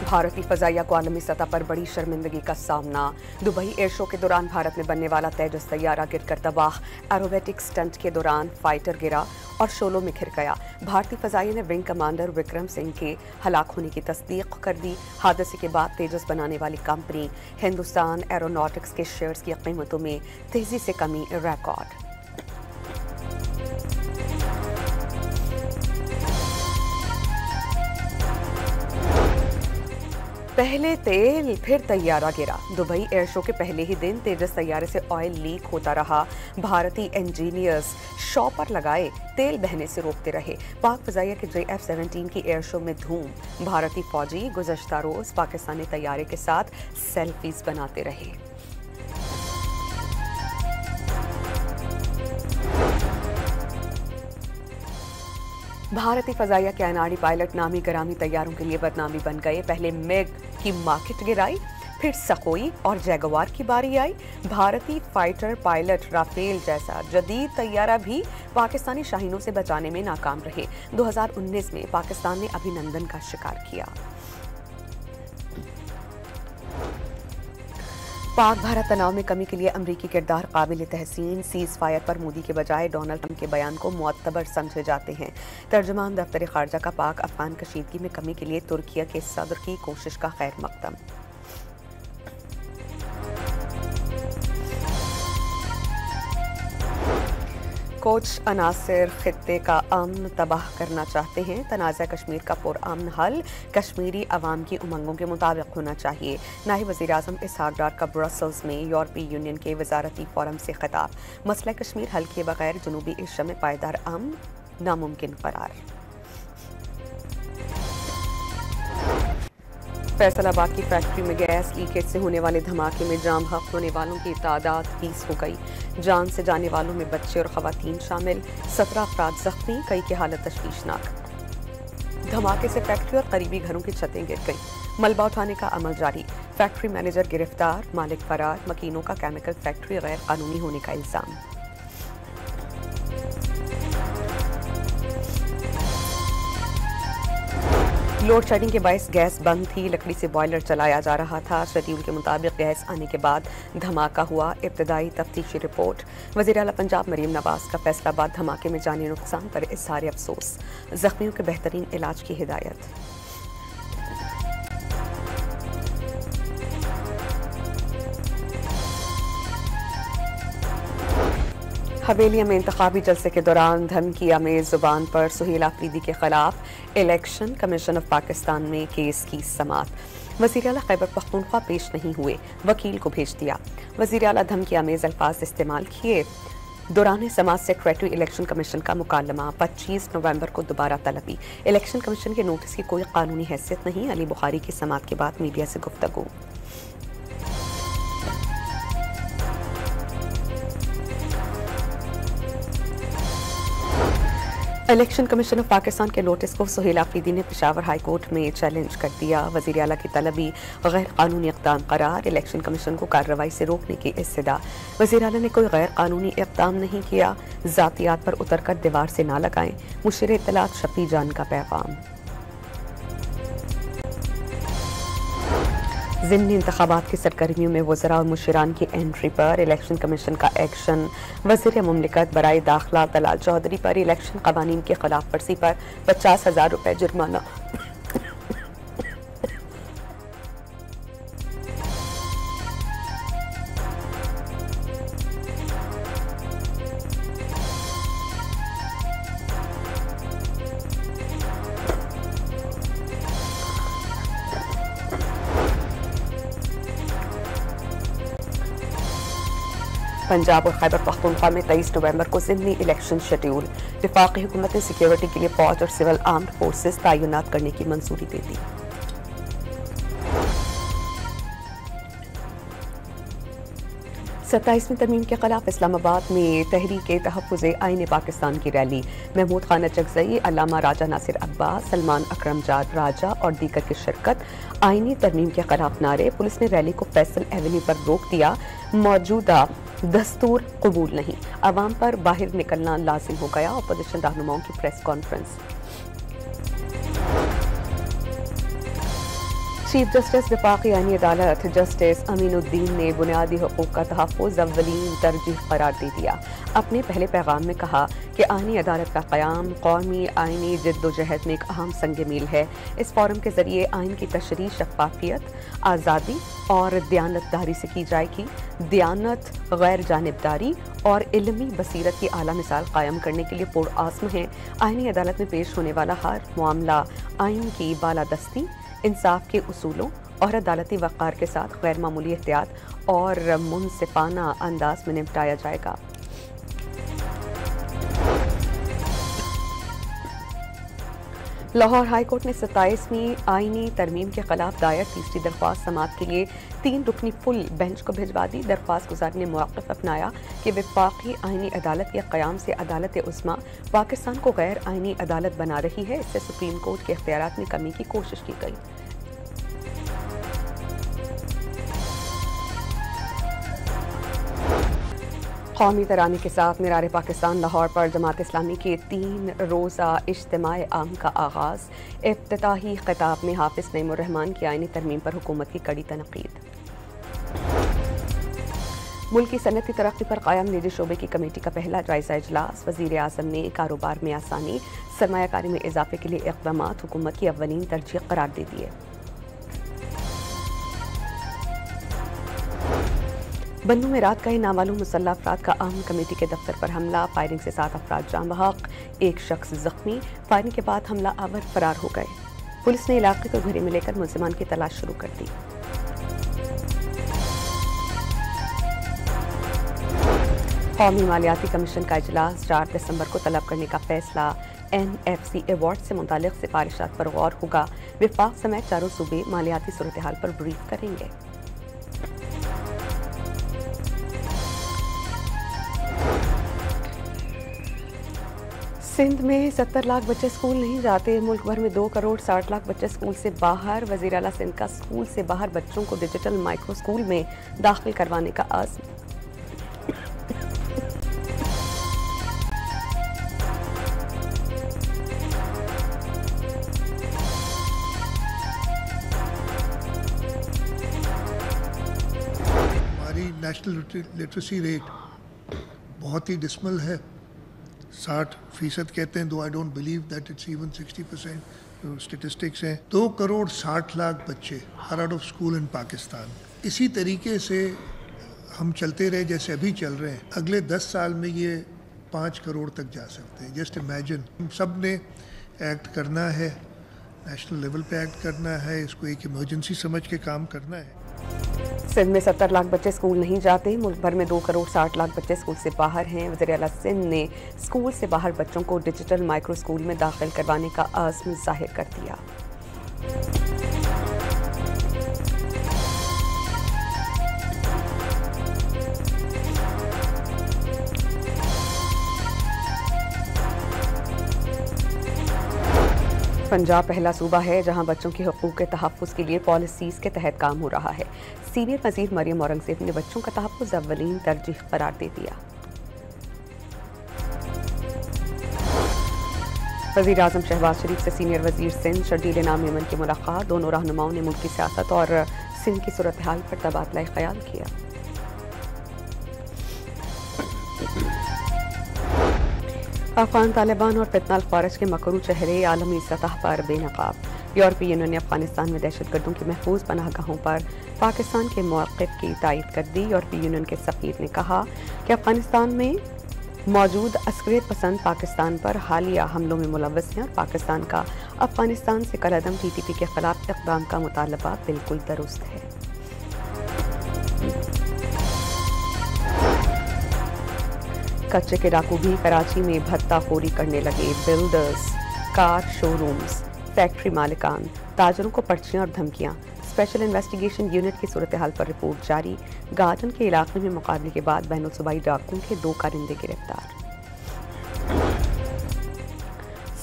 भारतीय फजाइया को आलमी सतह पर बड़ी शर्मिंदगी का सामना। दुबई एयर शो के दौरान भारत में बनने वाला तेजस तैयारा गिरकर तबाह। एरोबेटिक स्टंट के दौरान फाइटर गिरा और शोलों में घिर गया। भारतीय फजाइया ने विंग कमांडर विक्रम सिंह के हलाक होने की तस्दीक कर दी। हादसे के बाद तेजस बनाने वाली कंपनी हिंदुस्तान एरोनॉटिक्स के शेयर्स की कीमतों में तेजी से कमी रिकॉर्ड। पहले तेल फिर तैयारा गिरा। दुबई एयर शो के पहले ही दिन तेजस तैयारे से ऑयल लीक होता रहा। भारतीय इंजीनियर्स शॉ पर लगाए तेल बहने से रोकते रहे। पाक फजाइया के JF-17 की एयर शो में धूम। भारतीय फौजी गुज़श्ता रोज पाकिस्तानी तैयारे के साथ सेल्फीज बनाते रहे। भारतीय फजाइया के अनाड़ी पायलट नामी गरामी तैयारों के लिए बदनामी बन गए। पहले मिग की मार्केट गिराई, फिर सखोई और जैगवार की बारी आई। भारतीय फाइटर पायलट राफेल जैसा जदीद तैयारा भी पाकिस्तानी शाहीनों से बचाने में नाकाम रहे। 2019 में पाकिस्तान ने अभिनंदन का शिकार किया। पाक भारत तनाव में कमी के लिए अमरीकी किरदार काबिल तहसीन। सीज फायर पर मोदी के बजाय डोनाल्ड ट्रंप के बयान को मुअत्तबर समझे जाते हैं। तर्जुमान दफ्तर खारजा का पाक अफगान कशीदगी में कमी के लिए तुर्किया के सदर की कोशिश का खैर मकदम। कोच अनासिर खित्ते का अमन तबाह करना चाहते हैं। तनाज़ा कश्मीर का पुरअमन हल कश्मीरी अवाम की उमंगों के मुताबिक होना चाहिए। नायब वज़ीर आज़म इसहाक डार का ब्रसल्स में यूरोपीय यूनियन के वजारती फोरम से खिताब। मसला कश्मीर हल किए बगैर जनूबी एशिया में पायदार अमन नामुमकिन करार। फैसलाबाद की फैक्ट्री में गैस लीकेज से होने वाले धमाके में जाम हक होने वालों की तादाद 20 हो गई। जान से जाने वालों में बच्चे और खवातीन शामिल। 17 अफराद जख्मी, कई की हालत तशवीशनाक। धमाके से फैक्ट्री और करीबी घरों की छतें गिर गई। मलबा उठाने का अमल जारी। फैक्ट्री मैनेजर गिरफ्तार, मालिक फरार। मकीनों का केमिकल फैक्ट्री गैर कानूनी होने का इल्जाम। लोड शेडिंग के बायस गैस बंद थी। लकड़ी से बॉयलर चलाया जा रहा था। शेड्यूल के मुताबिक गैस आने के बाद धमाका हुआ। इब्तदाई तफ्तीशी रिपोर्ट। वज़ीर आला पंजाब मरीम नवाज का फैसलाबाद धमाके में जानी नुकसान पर इज़हार अफसोस। जख्मियों के बेहतरीन इलाज की हिदायत। हवेलिया में इंतखाबी जलसे के दौरान धमकी आमेज जुबान पर सुहेल आफरीदी के खिलाफ इलेक्शन कमीशन ऑफ पाकिस्तान में केस की समाअत। वज़ीर आला खैबर पख्तूनख्वा पेश नहीं हुए, वकील को भेज दिया। वज़ीर आला धमकी आमेज अल्फाज इस्तेमाल किए। दौरान समाअत सेक्रेटरी इलेक्शन कमीशन का मुकालमा। 25 नवंबर को दोबारा तलबी। इलेक्शन कमीशन के नोटिस की कोई कानूनी हैसियत नहीं। अली बुखारी की समाअत के बाद मीडिया से गुफ्तगू। इलेक्शन कमीशन ऑफ पाकिस्तान के नोटिस को सुहेल आफरीदी ने पेशावर हाई कोर्ट में चैलेंज कर दिया। वज़ीर आला की तलबी गैर कानूनी इक़दाम करार। इलेक्शन कमीशन को कार्रवाई से रोकने की इस्तदा। वज़ीर आला ने कोई गैर कानूनी इक़दाम नहीं किया। ज़ातियात पर उतर कर दीवार से ना लगाएं। मुशीर इत्तलात शफी जान का पैगाम। ज़िमनी इंतखाबात की सरगर्मियों में वज़रा और मुशीरान की एंट्री पर इलेक्शन कमीशन का एक्शन। वज़ीर मुमलिकत बराए दाखिला तलाल चौधरी पर इलेक्शन क़वानीन की खिलाफ वर्जी पर 50,000 रुपये जुर्माना। पंजाब और खैबर पख्तूनख्वा में 23 नवंबर को ज़िमनी इलेक्शन शेड्यूल। वफाकी हुकूमत ने सिक्योरिटी के लिए फौज और सिविल आर्म्ड फोर्सेस तैनात करने की मंजूरी दे दी। 27वीं तरमीम के खिलाफ इस्लामाबाद में तहरीक तहफ़्फ़ुज़ आईन पाकिस्तान की रैली। महमूद खान चकजई, अल्लामा राजा नासिर अब्बास, सलमान अकरम जाद राजा और दीगर की शिरकत। आईनी तरमीम के खिलाफ नारे। पुलिस ने रैली को फैसल एवेन्यू पर रोक दिया। मौजूदा दस्तूर कबूल नहीं, अवाम पर बाहर निकलना लाजिम हो गया। अपोजिशन रहनुमाओं की प्रेस कॉन्फ्रेंस। चीफ जस्टिस वफाकी आईनी अदालत जस्टिस अमीनुद्दीन ने बुनियादी हकूक़ का तहफ़्फ़ुज़ अव्वलीन तरजीह करार दे दिया। अपने पहले पैगाम में कहा कि आईनी अदालत का क़याम कौमी आईनी जद्दोजहद में एक अहम संग मील है। इस फोरम के ज़रिए आइन की तशरीह शफ़ाफ़ियत, आज़ादी और दयानतदारी से की जाएगी। दयानत, गैर जानिबदारी और इल्मी बसीरत की आला मिसाल कायम करने के लिए पुरआज़्म है। आईनी अदालत में पेश होने वाला हर मामला आइन की बालादस्ती, इंसाफ के उसूलों और अदालती वक़ार के साथ गैर मामूली एहतियात और मुनसिफाना अंदाज में निपटाया जाएगा। लाहौर हाई कोर्ट ने 27वीं आईनी तरमीम के खिलाफ दायर तीसरी दरख्वास्त समाअत के लिए 3 रुकनी फुल बेंच को भिजवा दी। दरख्वास्त गुजार ने मौक़िफ़ अपनाया कि वफाकी आईनी अदालत के क़याम से अदालत उस्मा पाकिस्तान को गैर आईनी अदालत बना रही है। इससे सुप्रीम कोर्ट के इख्तियारात में कमी की कोशिश की गई। कौमी तराने के साथ मीरार पाकिस्तान लाहौर पर जमात इस्लामी के 3 रोज़ा इज्तिमाए आम का आगाज़। इफ्तिताही खिताब में हाफिज़ नईमुर रहमान की आईनी तरमीम पर हुकूमत की कड़ी तनकीद। मुल्क की सनती तरक्की पर कायम निजी शोबे की कमेटी का पहला जायजा इजलास। वज़ीर आज़म ने कारोबार में आसानी, सरमायाकारी में इजाफे के लिए इक़दामात हुकूमत की अव्वलीन तरजीह करार दे दिए। बन्नू में रात का ही नामालूम मुसल्लह अफराद का अहम कमेटी के दफ्तर पर हमला। फायरिंग से 7 अफराद जाम बहक, 1 शख्स जख्मी। फायरिंग के बाद हमला आवर फरार हो गए। पुलिस ने इलाके को घेरे में लेकर मुलजिमान की तलाश शुरू कर दी। कौमी मालियाती कमीशन का इजलास 4 दिसंबर को तलब करने का फैसला। NFC अवार्ड से मुतालिक सिफारिशात पर गौर होगा। विफाक समेत चारों सूबे मालियाती सूरत हाल पर ब्रीफ करेंगे। सिंध में 70 लाख बच्चे स्कूल नहीं जाते। मुल्क भर में 2 करोड़ 60 लाख बच्चे स्कूल से बाहर। वज़ीर आला सिंध का स्कूल से बाहर बच्चों को डिजिटल माइक्रो स्कूल में दाखिल करवाने का आज़म। हमारी नेशनल लिटरेसी रेट बहुत ही डिस्मल है। 60% कहते हैं, दो I don't believe that it's even 60%। Statistics हैं 2 करोड़ 60 लाख बच्चे हर आउट ऑफ स्कूल इन पाकिस्तान। इसी तरीके से हम चलते रहे जैसे अभी चल रहे हैं, अगले 10 साल में ये 5 करोड़ तक जा सकते हैं। Just imagine. हम सब ने एक्ट करना है, नेशनल लेवल पे एक्ट करना है, इसको एक इमरजेंसी समझ के काम करना है। सिंध में 70 लाख बच्चे स्कूल नहीं जाते। मुल्क भर में 2 करोड़ 60 लाख बच्चे स्कूल से बाहर हैं। वज़ीर आला सिंध ने स्कूल से बाहर बच्चों को डिजिटल माइक्रो स्कूल में दाखिल करवाने का आज़म जाहिर कर दिया। पंजाब पहला सूबा है जहां बच्चों के हकूक़ के तहफ़्फ़ुज़ के लिए पॉलिसीज़ के तहत काम हो रहा है। सीनियर वज़ीर मरियम औरंगज़ेब ने बच्चों का तहफ़्फ़ुज़ अव्वलीन तरजीह करार दे दिया। वज़ीर आज़म शहबाज शरीफ से सीनियर वज़ीर सिंध शर्जील इनाम मेमन की मुलाकात। दोनों रहनुमाओं ने मुल्क की सियासत और सिंध की सूरत हाल पर तबादला ख्याल किया। अफ़गान तालिबान और फितनल ख़ारिज के मकरू चेहरे आलमी सतह पर बेनकाब। यूरोपीय यूनियन ने अफ़गानिस्तान में दहशतगर्दों की महफूज पनाहगाहों पर पाकिस्तान के मौक़िफ़ की तायीद कर दी। यूरोपीय यूनियन के सफ़ीर ने कहा कि अफ़गानिस्तान में मौजूद अस्करियत पसंद पाकिस्तान पर हालिया हमलों में मुलव्वस हैं और पाकिस्तान का अफ़गानिस्तान से कलअदम TTP के ख़िलाफ़ इक़दाम का मुतालबा बिल्कुल दुरुस्त है। कच्चे के डाकू भी कराची में भत्ताखोरी करने लगे। बिल्डर्स, कार शोरूम्स, फैक्ट्री मालिकान, ताजरों को पर्चियां और धमकियां। स्पेशल इन्वेस्टिगेशन यूनिट की सूरत हाल पर रिपोर्ट जारी। गार्डन के इलाके में मुकाबले के बाद बैनुल सूबाई डाकुओं के 2 कारिंदे गिरफ्तार।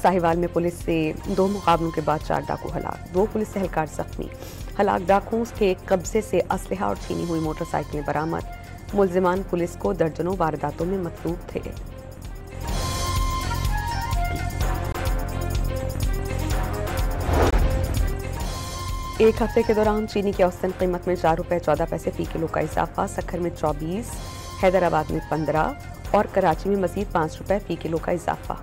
साहिवाल में पुलिस से 2 मुकाबलों के बाद 4 डाकू हलाक, 2 पुलिस एहलकार जख्मी। हलाक डाकुओं के कब्जे से असलहा और छीनी हुई मोटरसाइकिलें बरामद। मुल्जिमान पुलिस को दर्जनों वारदातों में मतलूब थे। एक हफ्ते के दौरान चीनी की औसतन कीमत में 4 रुपये 14 पैसे फी किलो का इजाफा, सक्खर में 24, हैदराबाद में 15 और कराची में मजीद 5 रुपये फी किलो का इजाफा।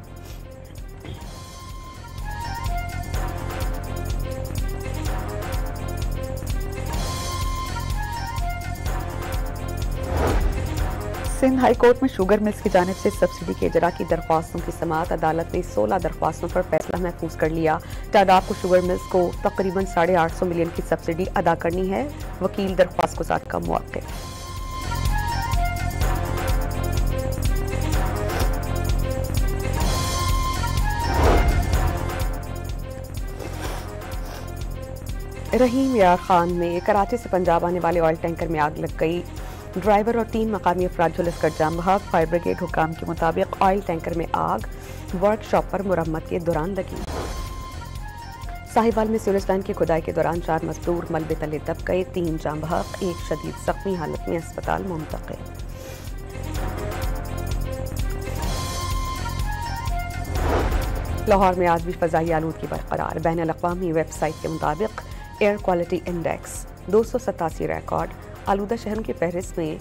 सिंध हाई कोर्ट में शुगर मिल्स की जानिब से सब्सिडी के इजरा की दरख्वास्तों की समाअत, अदालत ने 16 दरख्वास्तों पर फैसला महफूज कर लिया। तादाद को शुगर मिल्स को तकरीबन 850 मिलियन की सब्सिडी अदा करनी है। वकील दरख्वास्त गुजार का मुवक्किल। रहीम यार खान में कराची से पंजाब आने वाले ऑयल टैंकर में आग लग गई। ड्राइवर और 3 मकामी अफराद झुलसकर जाम बहक। फायर ब्रिगेड हुकाम के मुताबिक ऑयल टैंकर में आग वर्कशॉप पर मुरम्मत के दौरान लगी। साहिवाल में सीवरेज लाइन की खुदाई के दौरान 4 मजदूर मलबे तले दब गए। 3 जाम बहक, 1 शदीद जख्मी हालत में अस्पताल मुंतकिल। लाहौर में आज भी फजाई आलूदगी बरकरार। बैनुल-अक़वामी वेबसाइट के मुताबिक एयर क्वालिटी इंडेक्स 287 रिकॉर्ड। आलूदा शहरों की फहरिस्त में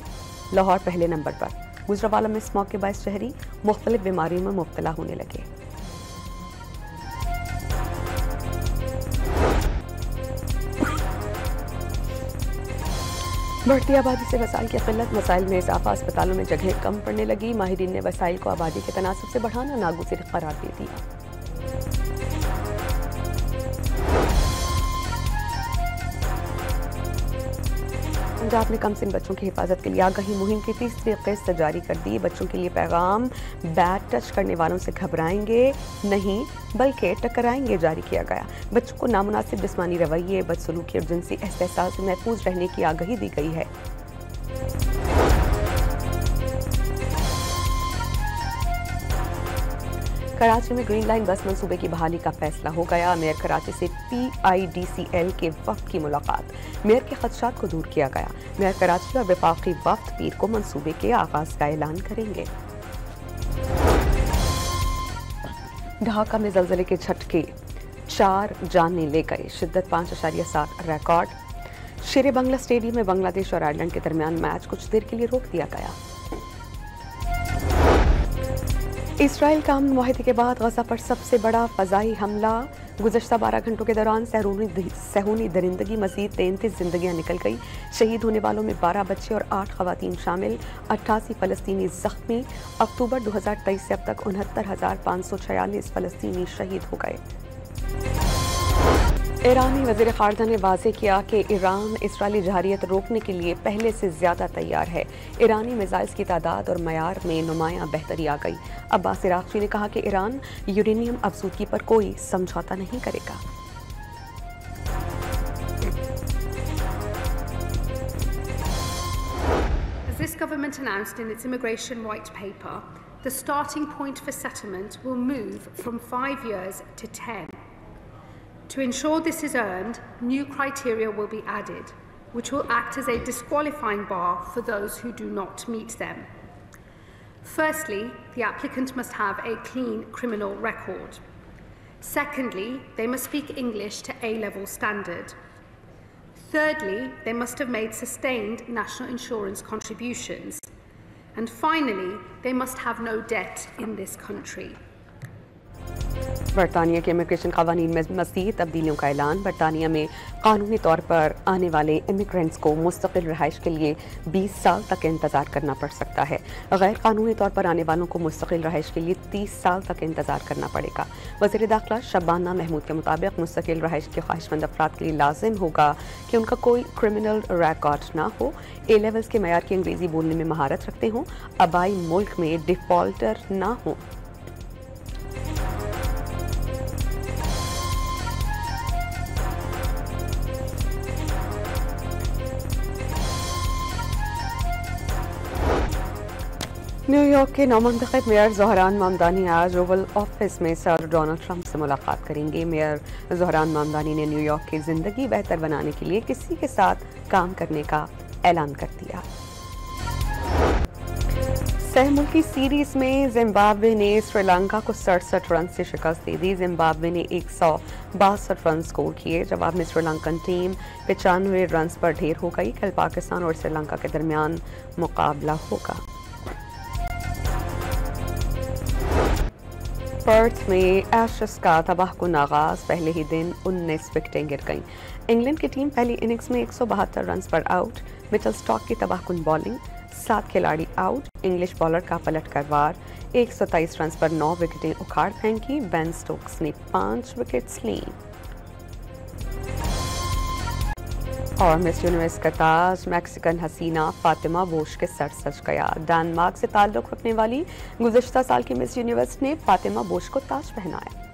लाहौर पहले नंबर पर। गुजरावाला में स्मॉग के बायस शहरी मुख्तलिफ बीमारियों में मुब्तला होने लगे। बढ़ती आबादी से वसाइल की किल्लत, मसाइल में इजाफा, अस्पतालों में जगह कम पड़ने लगी। माहिरीन ने वसाइल को आबादी के तनासब से बढ़ाना नागुज़िर करार दे दिया। पंजाब ने कमसिन बच्चों की हिफाजत के लिए आगाही मुहिम की 3री किस्त जारी कर दी। बच्चों के लिए पैगाम, बैट टच करने वालों से घबराएंगे नहीं बल्कि टकराएंगे जारी किया गया। बच्चों को नामुनासिब जिस्मानी रवैये, बदसलूकी और जिनसी एहसास से महफूज रहने की आगाही दी गई है। कराची में ग्रीन लाइन बस मंसूबे की बहाली का फैसला हो गया। मेयर कराची से PIDCL के वफ्द की मुलाकात, मेयर के खदशात को दूर किया गया। मेयर कराची और वफाकी वफ्द पीर को मंसूबे के आगाज का ऐलान करेंगे। ढाका में जलजले के झटके, 4 जानें ले गए। शिद्दत 5.7 रिकॉर्ड। शेरे बंगला स्टेडियम में बांग्लादेश और आयरलैंड के दरमियान मैच कुछ देर के लिए रोक दिया गया। इसराइल का अमन मुआहदे के बाद गजा पर सबसे बड़ा फ़ज़ाई हमला। गुज़श्ता 12 घंटों के दौरान सहूनी दरिंदगी मज़ीद 33 जिंदगियां निकल गई। शहीद होने वालों में 12 बच्चे और 8 ख़वातीन शामिल। 88 फ़लस्तीनी ज़ख्मी। अक्टूबर 2023 से अब तक 69,546 फ़लस्तीनी शहीद हो गए। ईरानी वज़ीर ख़ारजा ने वाज़ेह किया कि ईरान इसराइली जहारियत रोकने के लिए पहले से ज़्यादा तैयार है। ईरानी मिसाइल्स की तादाद और मयार में नुमायां बेहतरी आ गई। अब्बास इराक़ची ने कहा कि ईरान यूरेनियम अफसूदगी पर कोई समझौता नहीं करेगा। As this government announced in its immigration white paper, the starting point for settlement will move from 5 years to 10. To ensure this is earned, new criteria will be added, which will act as a disqualifying bar for those who do not meet them. Firstly, the applicant must have a clean criminal record. Secondly, they must speak English to A-level standard. Thirdly, they must have made sustained national insurance contributions. And finally, they must have no debt in this country. बरतानिया के immigration क़वानीन में मज़ीद तब्दीलियों का ऐलान। बरतानिया में कानूनी तौर पर आने वाले इमिग्रेंट्स को मुस्तकिल रिहाइश के लिए 20 साल तक इंतज़ार करना पड़ सकता है। गैर कानूनी तौर पर आने वालों को मुस्तकिल रिहाइश के लिए 30 साल तक इंतज़ार करना पड़ेगा। वज़ीर दाखिला शबाना महमूद के मुताबिक मुस्तकिल रिहाइश के ख्वाहिशमंद अफराद के लिए लाजिम होगा कि उनका कोई क्रिमिनल रिकॉर्ड ना हो, A-लेवल्स के मयार की अंग्रेज़ी बोलने में महारत रखते हों, आबाई मुल्क में डिफ़ॉल्टर ना हो। न्यूयॉर्क के नौमंतखब मेयर ज़ोहरान ममदानी आज ओवल ऑफिस में सर डोनाल्ड ट्रंप से मुलाकात करेंगे। मेयर ज़ोहरान ममदानी ने न्यूयॉर्क की ज़िंदगी बेहतर बनाने के लिए किसी के साथ काम करने का ऐलान कर दिया। सहमुल्की सीरीज में जिम्बाब्वे ने श्रीलंका को 67 रन से शिकस्त दे दी। जिम्बाब्वे ने 162 रन स्कोर किए। जवाब में श्रीलंकन टीम 95 रन पर ढेर हो गई। कल पाकिस्तान और श्रीलंका के दरमियान मुकाबला होगा। पर्थ में एशेस का तबाहकुन आगाज। पहले ही दिन 19 विकेटें गिर गईं। इंग्लैंड की टीम पहली इनिंग्स में 172 रन पर आउट। मिचेल स्टॉक की तबाहकुन बॉलिंग, 7 खिलाड़ी आउट। इंग्लिश बॉलर का पलट कर वार, 127 रन पर 9 विकेटें उखाड़ फेंकी। बेन स्टोक्स ने 5 विकेट्स लीं। और मिस यूनिवर्स का ताज मैक्सिकन हसीना फातिमा बोश के सर सज गया। डेनमार्क से ताल्लुक़ रखने वाली गुज़िश्ता साल की मिस यूनिवर्स ने फातिमा बोश को ताज पहनाया।